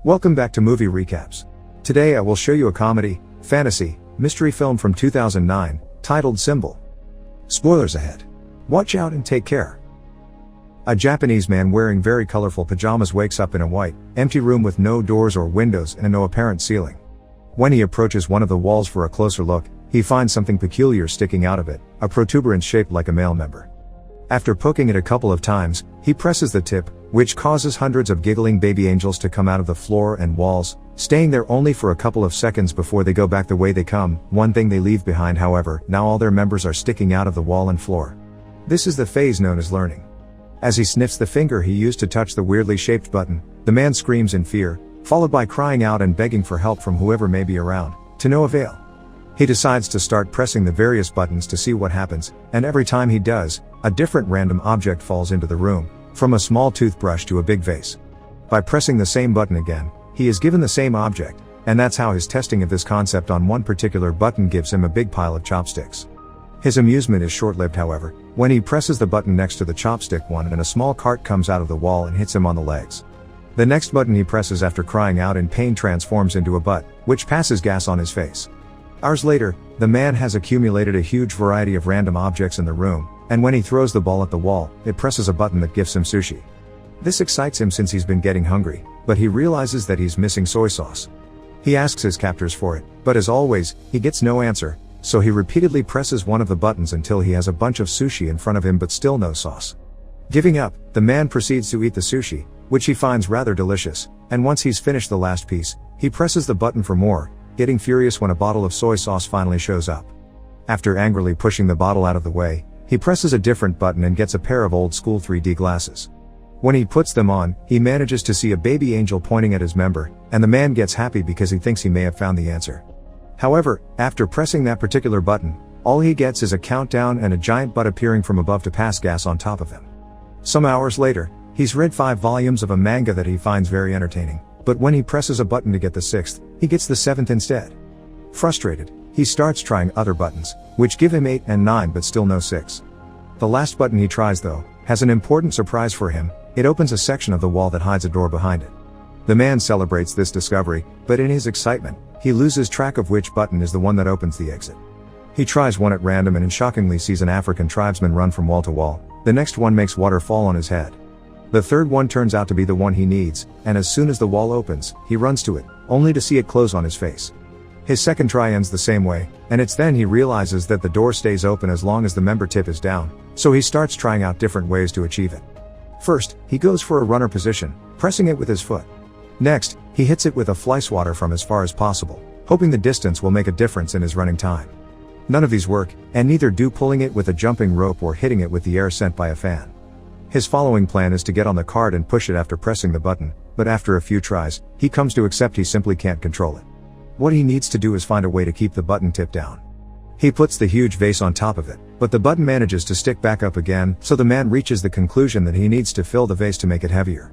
Welcome back to Movie Recaps. Today I will show you a comedy, fantasy, mystery film from 2009, titled Symbol. Spoilers ahead. Watch out and take care. A Japanese man wearing very colorful pajamas wakes up in a white, empty room with no doors or windows and no apparent ceiling. When he approaches one of the walls for a closer look, he finds something peculiar sticking out of it, a protuberance shaped like a male member. After poking it a couple of times, he presses the tip, which causes hundreds of giggling baby angels to come out of the floor and walls, staying there only for a couple of seconds before they go back the way they come. One thing they leave behind, however, now all their members are sticking out of the wall and floor. This is the phase known as learning. As he sniffs the finger he used to touch the weirdly shaped button, the man screams in fear, followed by crying out and begging for help from whoever may be around, to no avail. He decides to start pressing the various buttons to see what happens, and every time he does, a different random object falls into the room, from a small toothbrush to a big vase. By pressing the same button again, he is given the same object, and that's how his testing of this concept on one particular button gives him a big pile of chopsticks. His amusement is short-lived, however, when he presses the button next to the chopstick one and a small cart comes out of the wall and hits him on the legs. The next button he presses after crying out in pain transforms into a butt, which passes gas on his face. Hours later, the man has accumulated a huge variety of random objects in the room, and when he throws the ball at the wall, it presses a button that gives him sushi. This excites him since he's been getting hungry, but he realizes that he's missing soy sauce. He asks his captors for it, but as always, he gets no answer, so he repeatedly presses one of the buttons until he has a bunch of sushi in front of him but still no sauce. Giving up, the man proceeds to eat the sushi, which he finds rather delicious, and once he's finished the last piece, he presses the button for more, getting furious when a bottle of soy sauce finally shows up. After angrily pushing the bottle out of the way, he presses a different button and gets a pair of old school 3D glasses. When he puts them on, he manages to see a baby angel pointing at his member, and the man gets happy because he thinks he may have found the answer. However, after pressing that particular button, all he gets is a countdown and a giant butt appearing from above to pass gas on top of him. Some hours later, he's read 5 volumes of a manga that he finds very entertaining, but when he presses a button to get the 6th, he gets the 7th instead. Frustrated, he starts trying other buttons, which give him 8 and 9 but still no 6. The last button he tries, though, has an important surprise for him. It opens a section of the wall that hides a door behind it. The man celebrates this discovery, but in his excitement, he loses track of which button is the one that opens the exit. He tries one at random and shockingly sees an African tribesman run from wall to wall. The next one makes water fall on his head. The third one turns out to be the one he needs, and as soon as the wall opens, he runs to it, only to see it close on his face. His second try ends the same way, and it's then he realizes that the door stays open as long as the member tip is down, so he starts trying out different ways to achieve it. First, he goes for a runner position, pressing it with his foot. Next, he hits it with a fly swatter from as far as possible, hoping the distance will make a difference in his running time. None of these work, and neither do pulling it with a jumping rope or hitting it with the air sent by a fan. His following plan is to get on the cart and push it after pressing the button, but after a few tries, he comes to accept he simply can't control it. What he needs to do is find a way to keep the button tip down. He puts the huge vase on top of it, but the button manages to stick back up again, so the man reaches the conclusion that he needs to fill the vase to make it heavier.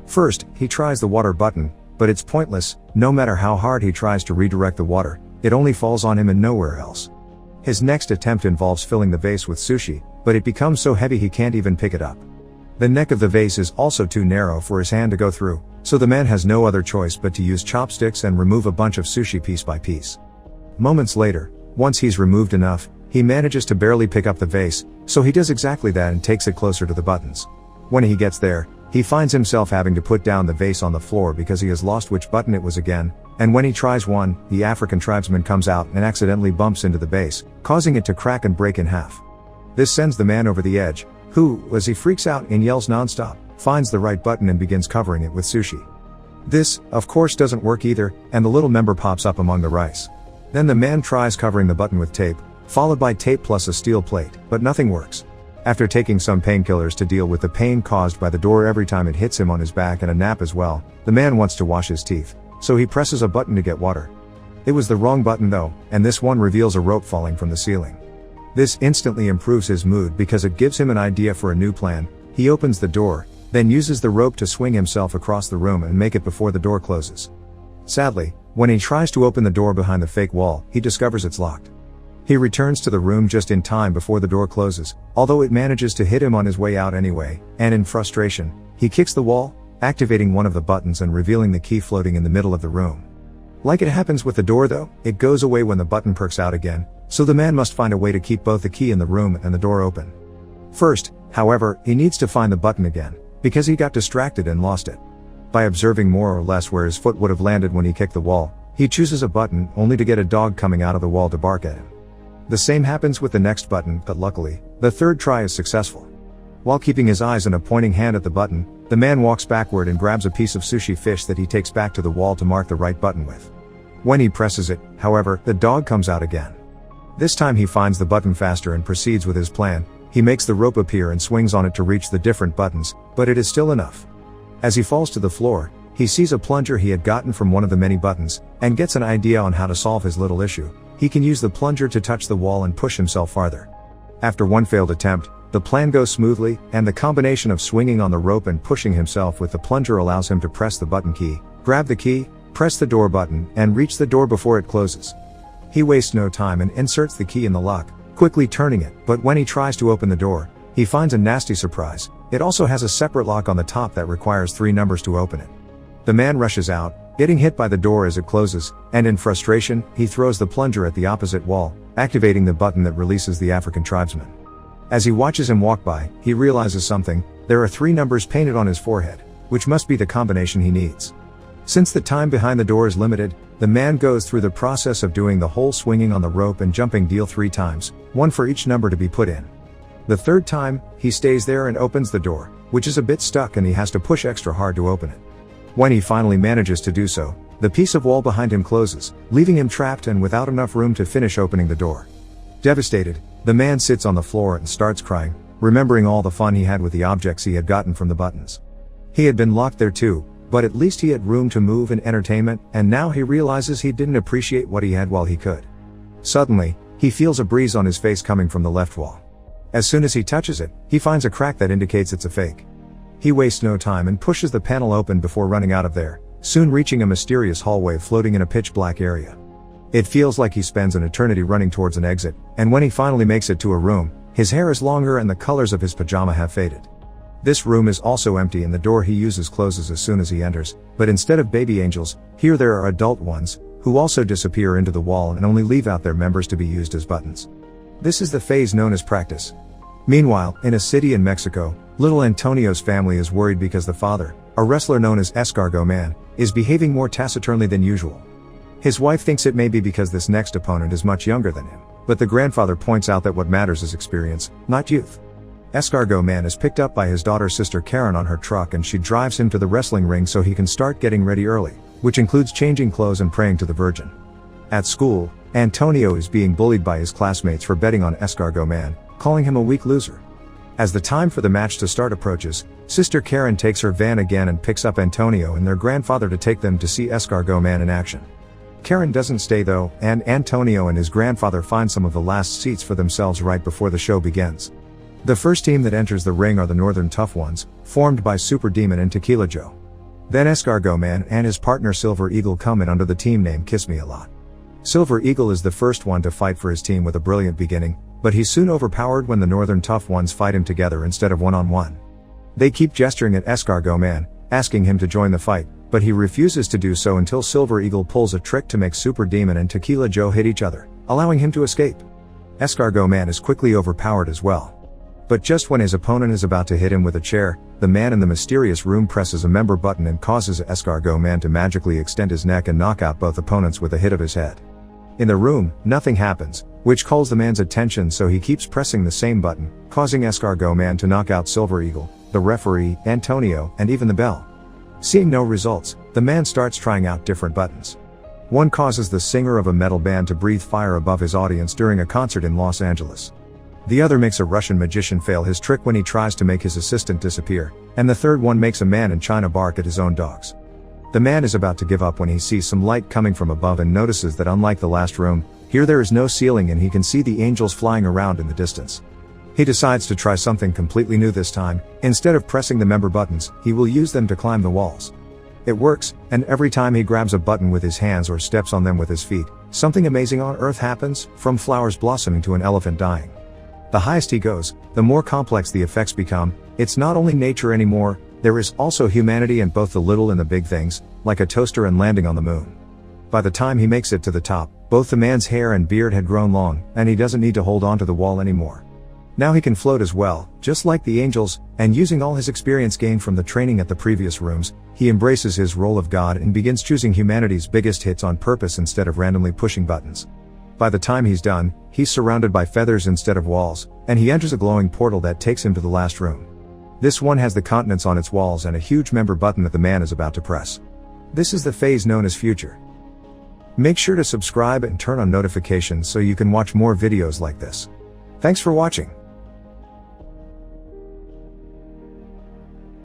First, he tries the water button, but it's pointless. No matter how hard he tries to redirect the water, it only falls on him and nowhere else. His next attempt involves filling the vase with sushi, but it becomes so heavy he can't even pick it up. The neck of the vase is also too narrow for his hand to go through, so the man has no other choice but to use chopsticks and remove a bunch of sushi piece by piece. Moments later, once he's removed enough, he manages to barely pick up the vase, so he does exactly that and takes it closer to the buttons. When he gets there, he finds himself having to put down the vase on the floor because he has lost which button it was again, and when he tries one, the African tribesman comes out and accidentally bumps into the base, causing it to crack and break in half. This sends the man over the edge, who, as he freaks out and yells nonstop, finds the right button and begins covering it with sushi. This, of course, doesn't work either, and the little member pops up among the rice. Then the man tries covering the button with tape, followed by tape plus a steel plate, but nothing works. After taking some painkillers to deal with the pain caused by the door every time it hits him on his back and a nap as well, the man wants to wash his teeth, so he presses a button to get water. It was the wrong button though, and this one reveals a rope falling from the ceiling. This instantly improves his mood because it gives him an idea for a new plan. He opens the door, then uses the rope to swing himself across the room and make it before the door closes. Sadly, when he tries to open the door behind the fake wall, he discovers it's locked. He returns to the room just in time before the door closes, although it manages to hit him on his way out anyway, and in frustration, he kicks the wall, activating one of the buttons and revealing the key floating in the middle of the room. Like it happens with the door though, it goes away when the button perks out again, so the man must find a way to keep both the key in the room and the door open. First, however, he needs to find the button again, because he got distracted and lost it. By observing more or less where his foot would have landed when he kicked the wall, he chooses a button only to get a dog coming out of the wall to bark at him. The same happens with the next button, but luckily, the third try is successful. While keeping his eyes and a pointing hand at the button, the man walks backward and grabs a piece of sushi fish that he takes back to the wall to mark the right button with. When he presses it, however, the dog comes out again. This time he finds the button faster and proceeds with his plan. He makes the rope appear and swings on it to reach the different buttons, but it is still enough. As he falls to the floor, he sees a plunger he had gotten from one of the many buttons, and gets an idea on how to solve his little issue. He can use the plunger to touch the wall and push himself farther. After one failed attempt, the plan goes smoothly, and the combination of swinging on the rope and pushing himself with the plunger allows him to press the button key, grab the key, press the door button, and reach the door before it closes. He wastes no time and inserts the key in the lock, quickly turning it, but when he tries to open the door, he finds a nasty surprise. It also has a separate lock on the top that requires 3 numbers to open it. The man rushes out, getting hit by the door as it closes, and in frustration, he throws the plunger at the opposite wall, activating the button that releases the African tribesman. As he watches him walk by, he realizes something. There are 3 numbers painted on his forehead, which must be the combination he needs. Since the time behind the door is limited, the man goes through the process of doing the whole swinging on the rope and jumping deal 3 times, 1 for each number to be put in. The 3rd time, he stays there and opens the door, which is a bit stuck and he has to push extra hard to open it. When he finally manages to do so, the piece of wall behind him closes, leaving him trapped and without enough room to finish opening the door. Devastated, the man sits on the floor and starts crying, remembering all the fun he had with the objects he had gotten from the buttons. He had been locked there too, but at least he had room to move and entertainment, and now he realizes he didn't appreciate what he had while he could. Suddenly, he feels a breeze on his face coming from the left wall. As soon as he touches it, he finds a crack that indicates it's a fake. He wastes no time and pushes the panel open before running out of there, soon reaching a mysterious hallway floating in a pitch black area. It feels like he spends an eternity running towards an exit, and when he finally makes it to a room, his hair is longer and the colors of his pajama have faded. This room is also empty and the door he uses closes as soon as he enters, but instead of baby angels, here there are adult ones, who also disappear into the wall and only leave out their members to be used as buttons. This is the phase known as practice. Meanwhile, in a city in Mexico, little Antonio's family is worried because the father, a wrestler known as Escargot Man, is behaving more taciturnly than usual. His wife thinks it may be because this next opponent is much younger than him, but the grandfather points out that what matters is experience, not youth. Escargot Man is picked up by his daughter's sister Karen on her truck and she drives him to the wrestling ring so he can start getting ready early, which includes changing clothes and praying to the Virgin. At school, Antonio is being bullied by his classmates for betting on Escargot Man, calling him a weak loser. As the time for the match to start approaches, Sister Karen takes her van again and picks up Antonio and their grandfather to take them to see Escargot Man in action. Karen doesn't stay though, and Antonio and his grandfather find some of the last seats for themselves right before the show begins. The first team that enters the ring are the Northern Tough Ones, formed by Super Demon and Tequila Joe. Then Escargot Man and his partner Silver Eagle come in under the team name Kiss Me A Lot. Silver Eagle is the first one to fight for his team with a brilliant beginning, but he's soon overpowered when the Northern Tough Ones fight him together instead of one-on-one. They keep gesturing at Escargot Man, asking him to join the fight, but he refuses to do so until Silver Eagle pulls a trick to make Super Demon and Tequila Joe hit each other, allowing him to escape. Escargot Man is quickly overpowered as well. But just when his opponent is about to hit him with a chair, the man in the mysterious room presses a member button and causes Escargot Man to magically extend his neck and knock out both opponents with a hit of his head. In the room, nothing happens, which calls the man's attention, so he keeps pressing the same button, causing Escargot Man to knock out Silver Eagle, the referee, Antonio, and even the bell. Seeing no results, the man starts trying out different buttons. One causes the singer of a metal band to breathe fire above his audience during a concert in Los Angeles. The other makes a Russian magician fail his trick when he tries to make his assistant disappear, and the third one makes a man in China bark at his own dogs. The man is about to give up when he sees some light coming from above and notices that unlike the last room, here there is no ceiling and he can see the angels flying around in the distance. He decides to try something completely new this time. Instead of pressing the member buttons, he will use them to climb the walls. It works, and every time he grabs a button with his hands or steps on them with his feet, something amazing on earth happens, from flowers blossoming to an elephant dying. The highest he goes, the more complex the effects become. It's not only nature anymore, There is also humanity in both the little and the big things, like a toaster and landing on the moon. By the time he makes it to the top, both the man's hair and beard had grown long, and he doesn't need to hold on to the wall anymore. Now he can float as well, just like the angels, and using all his experience gained from the training at the previous rooms, he embraces his role of God and begins choosing humanity's biggest hits on purpose instead of randomly pushing buttons. By the time he's done, he's surrounded by feathers instead of walls, and he enters a glowing portal that takes him to the last room. This one has the continents on its walls and a huge member button that the man is about to press. This is the phase known as future. Make sure to subscribe and turn on notifications so you can watch more videos like this. Thanks for watching.